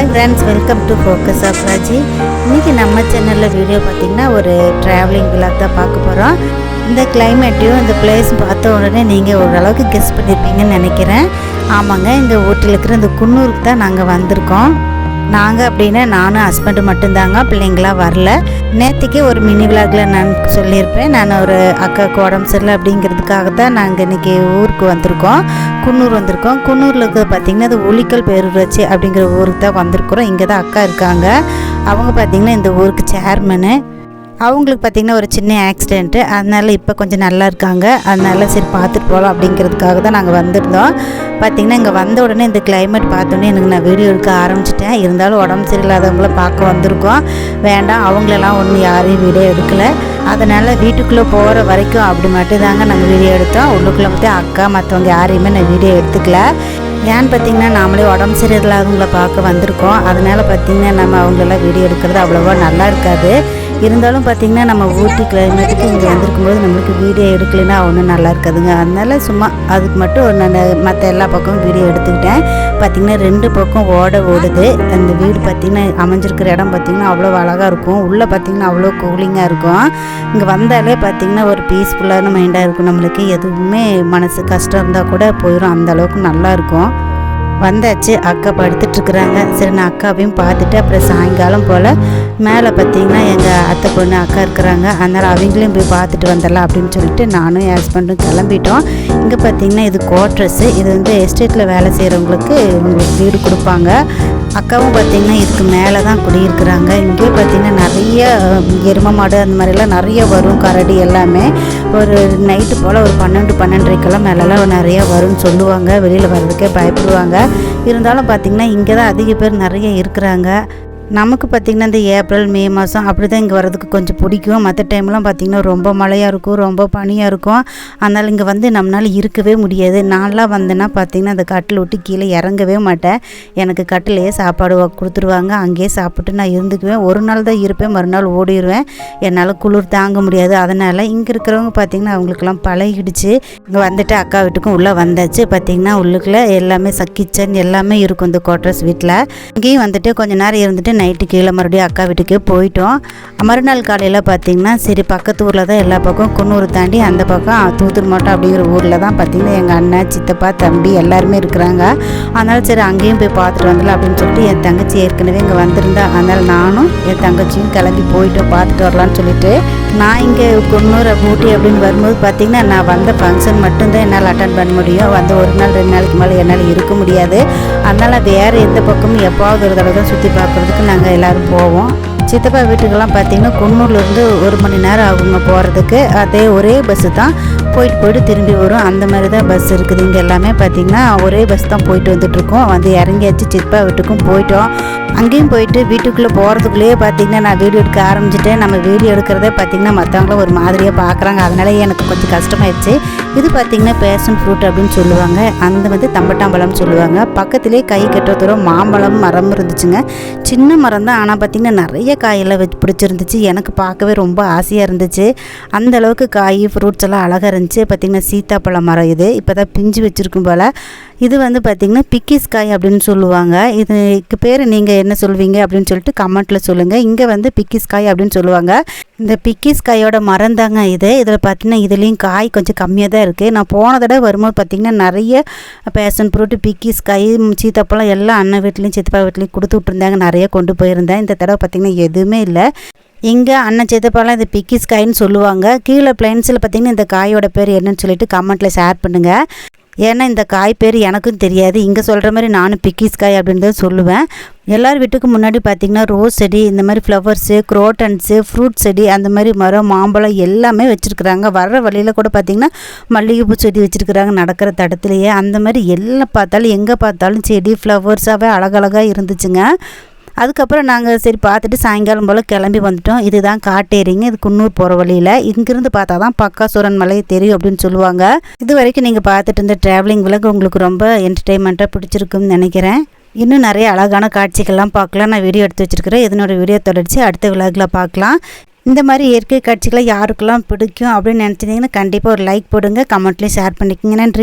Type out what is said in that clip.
Hi friends, welcome to focus of Raji. இன்றைக்கி நம்ம சேனலில் வீடியோ பார்த்திங்கன்னா ஒரு ட்ராவலிங் விளாக் தான் பார்க்க போகிறோம். இந்த கிளைமேட்டையும் இந்த பிளேஸும் பார்த்த உடனே நீங்கள் ஓரளவுக்கு கெஸ் பண்ணியிருப்பீங்கன்னு நினைக்கிறேன். ஆமாங்க, இந்த ஊட்டியில் இருக்கிற இந்த குன்னூருக்கு தான் நாங்கள் வந்திருக்கோம். நாங்கள் அப்படின்னா நானும் ஹஸ்பண்டு மட்டும்தாங்க, பிள்ளைங்களாம் வரல. நேற்றுக்கே ஒரு மினி விளாகில் நான் சொல்லியிருப்பேன், நான் ஒரு அக்காவுக்கு உடம்பு சரியில்லை அப்படிங்கிறதுக்காக தான் நாங்கள் இன்றைக்கி ஊருக்கு வந்திருக்கோம். குன்னூர் வந்திருக்கோம். குன்னூரில் இருக்கிறது பார்த்திங்கன்னா அது உளிக்கல் பேரூராட்சி அப்படிங்கிற ஊருக்கு தான் வந்திருக்கிறோம். இங்கே தான் அக்கா இருக்காங்க. அவங்க பார்த்திங்கன்னா இந்த ஊருக்கு சேர்மனு. அவங்களுக்கு பார்த்திங்கன்னா ஒரு சின்ன ஆக்சிடெண்ட்டு, அதனால் இப்போ கொஞ்சம் நல்லா இருக்காங்க. அதனால சரி பார்த்துட்டு போகலாம் அப்படிங்கிறதுக்காக தான் நாங்கள் வந்திருந்தோம். பார்த்திங்கன்னா இங்கே வந்த உடனே இந்த கிளைமேட் பார்த்தோன்னே எனக்கு நான் வீடியோ எடுக்க ஆரம்பிச்சிட்டேன். இருந்தாலும் உடம்பு சரியில்லாதவங்கள பார்க்க வந்திருக்கோம். வேண்டாம், அவங்களெல்லாம் ஒன்றும் யாரையும் வீடியோ எடுக்கலை. அதனால் வீட்டுக்குள்ளே போகிற வரைக்கும் அப்படி மட்டும் தாங்க நாங்கள் வீடியோ எடுத்தோம். உள்ளுக்குள்ளே மட்டும் அக்கா மற்றவங்க யாரையுமே நான் வீடியோ எடுத்துக்கல. ஏன்னு பார்த்திங்கன்னா நாமளே உடம்பு சரியில்லாதவங்கள பார்க்க வந்திருக்கோம். அதனால் பார்த்திங்கன்னா நம்ம அவங்களெல்லாம் வீடியோ எடுக்கிறது அவ்வளோவா நல்லா இருக்காது. இருந்தாலும் பார்த்திங்கன்னா நம்ம ஊட்டி கிளைமேட்டுக்கு இங்கே வந்திருக்கும்போது நம்மளுக்கு வீடியோ எடுக்கலைன்னா ஒன்றும் நல்லா இருக்காதுங்க. அதனால சும்மா அதுக்கு மட்டும் நான் மற்ற எல்லா பக்கமும் வீடியோ எடுத்துக்கிட்டேன். பார்த்திங்கன்னா 2 பக்கம் ஓடுது. அந்த வீடு பார்த்திங்கன்னா அமைஞ்சிருக்கிற இடம் பார்த்திங்கன்னா அவ்வளோ அழகாக இருக்கும். உள்ளே பார்த்திங்கன்னா அவ்வளோ கூலிங்காக இருக்கும். இங்கே வந்தாலே பார்த்திங்கன்னா ஒரு பீஸ்ஃபுல்லான மைண்டாக இருக்கும். நம்மளுக்கு எதுவுமே மனசு கஷ்டம் இருந்தால் கூட போயிடும், அந்தளவுக்கு நல்லாயிருக்கும். வந்தாச்சு, அக்கா படுத்துட்ருக்குறாங்க. சரி, நான் அக்காவையும் பார்த்துட்டு அப்புறம் சாயங்காலம் போல் மேலே பார்த்திங்கன்னா எங்கள் அத்தை பொண்ணு அக்கா இருக்கிறாங்க. அதனால் அவங்களையும் போய் பார்த்துட்டு வந்துடலாம் அப்படின்னு சொல்லிட்டு நானும் என் ஹஸ்பண்டும் கிளம்பிட்டோம். இங்கே பார்த்திங்கன்னா இது குவார்ட்ரஸ்ஸு. இது வந்து எஸ்டேட்டில் வேலை செய்கிறவங்களுக்கு இவங்களுக்கு வீடு கொடுப்பாங்க. அக்காவும் பார்த்திங்கன்னா இதுக்கு மேலே தான் குடியிருக்கிறாங்க. இங்கே பார்த்திங்கன்னா நிறைய எருமை மாடு அந்த மாதிரிலாம் நிறைய வரும், கரடி எல்லாமே. ஒரு நைட்டு போல் ஒரு 12-12:30 மேலெல்லாம் நிறைய வரும்னு சொல்லுவாங்க. வெளியில் வர்றதுக்கே பயப்படுவாங்க. இருந்தாலும் பார்த்திங்கன்னா இங்கே தான் அதிக பேர் நிறைய இருக்கிறாங்க. நமக்கு பார்த்திங்கன்னா இந்த ஏப்ரல் மே மாதம் அப்படி தான் இங்கே வர்றதுக்கு கொஞ்சம் பிடிக்கும். மற்ற டைம்லாம் பார்த்திங்கன்னா ரொம்ப மழையாக இருக்கும், ரொம்ப பனியாக இருக்கும். அதனால் இங்கே வந்து நம்மளால் இருக்கவே முடியாது. நான்லாம் வந்தேன்னா பார்த்திங்கன்னா அந்த கட்டில் விட்டு கீழே இறங்கவே மாட்டேன். எனக்கு கட்டிலேயே சாப்பாடு கொடுத்துருவாங்க, அங்கேயே சாப்பிட்டு நான் இருந்துக்குவேன். ஒரு நாள் தான் இருப்பேன், மறுநாள் ஓடிடுவேன். என்னால் குளிர் தாங்க முடியாது. அதனால் இங்கே இருக்கிறவங்க பார்த்திங்கன்னா அவங்களுக்கெல்லாம் பழகிடுச்சு. இங்கே வந்துட்டு அக்கா வீட்டுக்கும் உள்ளே வந்தாச்சு. பார்த்திங்கன்னா உள்ளுக்குள்ளே எல்லாமே கிச்சன் எல்லாமே இருக்கும் இந்த குவார்ட்டர்ஸ் வீட்டில். இங்கேயும் வந்துட்டு கொஞ்சம் நேரம் இருந்துட்டு நைட்டு கீழே மறுபடியும் அக்கா வீட்டுக்கே போயிட்டோம். மறுநாள் காலையில் பார்த்திங்கன்னா சரி பக்கத்து ஊரில் தான் எல்லா பக்கம் குன்னூர் தாண்டி அந்த பக்கம் தூத்துர் மாவட்டம் அப்படிங்கிற ஊரில் தான் பார்த்திங்கன்னா எங்கள் அண்ணன், சித்தப்பா, தம்பி எல்லாருமே இருக்கிறாங்க. அதனால் சரி அங்கேயும் போய் பார்த்துட்டு வந்துடலாம் அப்படின்னு சொல்லிட்டு என் தங்கச்சி ஏற்கனவே இங்கே வந்திருந்தா. அதனால் நானும் என் தங்கச்சியும் கிளம்பி போயிட்டோம், பார்த்துட்டு வரலான்னு சொல்லிட்டு. நான் இங்கே குன்னூர் ஊட்டி அப்படின்னு வரும்போது பார்த்திங்கன்னா நான் வந்த ஃபங்க்ஷன் மட்டும்தான் என்னால் அட்டன் பண்ண முடியும். வந்து 1 நாள் 2 நாளைக்கு மேலே என்னால் இருக்க முடியாது. அதனால் வேறு எந்த பக்கமும் எப்போவாவது ஒரு தடவை தான் சுற்றி பார்க்குறதுக்கு நாங்கள் எல்லோரும் போவோம். சித்தப்பா வீட்டுக்கெல்லாம் பார்த்திங்கன்னா குன்னூர்லேருந்து 1 மணி நேரம் ஆகுங்க போகிறதுக்கு. அதே ஒரே பஸ்ஸு தான் போயிட்டு திரும்பி வரும். அந்த மாதிரி தான் பஸ் இருக்குது. இங்கே எல்லாமே பார்த்திங்கன்னா ஒரே பஸ் தான் போயிட்டு வந்துட்டுருக்கோம். வந்து இறங்கியாச்சு, சித்தப்பா வீட்டுக்கும் போயிட்டோம். அங்கேயும் போயிட்டு வீட்டுக்குள்ளே போகிறதுக்குள்ளேயே பார்த்திங்கன்னா நான் வீடியோ எடுக்க ஆரம்பிச்சிட்டேன். நம்ம வீடியோ எடுக்கிறதே பார்த்திங்கன்னா மற்றவங்களும் ஒரு மாதிரியாக பார்க்குறாங்க. அதனால எனக்கு கொஞ்சம் கஷ்டமாயிடுச்சு. இது பார்த்திங்கன்னா பேஷன் ஃப்ரூட் அப்படின்னு சொல்லுவாங்க. அந்த வந்து தம்பட்டாம்பழம்னு சொல்லுவாங்க. பக்கத்துலேயே கை கட்ட தூரம் மாம்பழம் மரம் இருந்துச்சுங்க. சின்ன மரம் தான், ஆனால் பார்த்திங்கன்னா நிறைய காயெல்லாம் வச்சு பிடிச்சிருந்துச்சு. எனக்கு பார்க்கவே ரொம்ப ஆசையாக இருந்துச்சு. அந்தளவுக்கு காய் ஃப்ரூட்ஸ் எல்லாம் அழகாக இருந்துச்சு. பார்த்திங்கன்னா சீத்தாப்பழ மரம் இது இப்போ தான் பிஞ்சு வச்சுருக்கும் போல். இது வந்து பார்த்திங்கன்னா பிக்கிஸ் காய் அப்படின்னு சொல்லுவாங்க. இதுக்கு பேர் நீங்கள் என்ன சொல்வீங்க அப்படின்னு சொல்லிட்டு கமெண்ட்டில் சொல்லுங்கள். இங்கே வந்து பிக்கிஸ் காய் அப்படின்னு சொல்லுவாங்க. இந்த பிக்கிஸ் காயோட மரம் தாங்க இது. இதில் பார்த்திங்கன்னா இதுலேயும் காய் கொஞ்சம் கம்மியாக தான் இருக்குது. நான் போன தடவை வரும்போது பார்த்திங்கன்னா நிறைய பேஷன் ஃப்ரூட்டு, பிக்கிஸ் காய், சீத்தாப்பழம் எல்லாம் அண்ணன் வீட்லேயும் சித்தப்பா வீட்லேயும் கொடுத்து விட்ருந்தாங்க. நிறைய கொண்டு போயிருந்தேன். இந்த தடவை பார்த்திங்கன்னா எதுவுமே இல்லை. இங்கே அண்ணன் சித்தப்பாலாம் இந்த பிக்கிஸ் காயின்னு சொல்லுவாங்க. கீழே பிளைன்ஸில் பார்த்திங்கன்னா இந்த காயோட பேர் என்னன்னு சொல்லிட்டு கமெண்ட்டில் ஷேர் பண்ணுங்கள். ஏன்னா இந்த காய் பேர் எனக்கும் தெரியாது. இங்கே சொல்கிற மாதிரி நானும் பிக்கிஸ் காய் அப்படின்னு தான் சொல்லுவேன். எல்லார் வீட்டுக்கு முன்னாடி பார்த்திங்கன்னா ரோஸ் செடி, இந்த மாதிரி ஃப்ளவர்ஸு, குரோட்டன்ஸு, ஃப்ரூட் செடி, அந்த மாதிரி மரம், மாம்பழம் எல்லாமே வச்சுருக்குறாங்க. வர்ற வழியில் கூட பார்த்திங்கன்னா மல்லிகைப்பூ செடி வச்சுருக்குறாங்க நடக்கிற தடத்துலையே. அந்த மாதிரி எல்லாம் பார்த்தாலும் எங்கே பார்த்தாலும் செடி ஃப்ளவர்ஸாகவே அழகழகாக இருந்துச்சுங்க. அதுக்கப்புறம் நாங்கள் சரி பார்த்துட்டு சாயங்காலம் போல் கிளம்பி வந்துட்டோம். இதுதான் காட்டேரிங்க. இது குன்னூர் போகிற வழியில். இங்கிருந்து பார்த்தா தான் பக்காசூரன் மலை தெரியும் அப்படின்னு சொல்லுவாங்க. இது வரைக்கும் நீங்கள் பார்த்துட்டு இருந்த ட்ராவலிங் விலாக் உங்களுக்கு ரொம்ப என்டர்டெயின்மெண்ட்டாக பிடிச்சிருக்குன்னு நினைக்கிறேன். இன்னும் நிறைய அழகான காட்சிகள்லாம் பார்க்கலாம். நான் வீடியோ எடுத்து வச்சுருக்கிறேன். இதனோட வீடியோ தொடர்ச்சி அடுத்த விலாகில் பார்க்கலாம். இந்த மாதிரி இயற்கை காட்சிகளை யாருக்கெல்லாம் பிடிக்கும் அப்படின்னு நினச்சிட்டிங்கன்னா கண்டிப்பாக ஒரு லைக் போடுங்க, கமெண்ட்லேயும் ஷேர் பண்ணிக்கோங்க. நன்றி.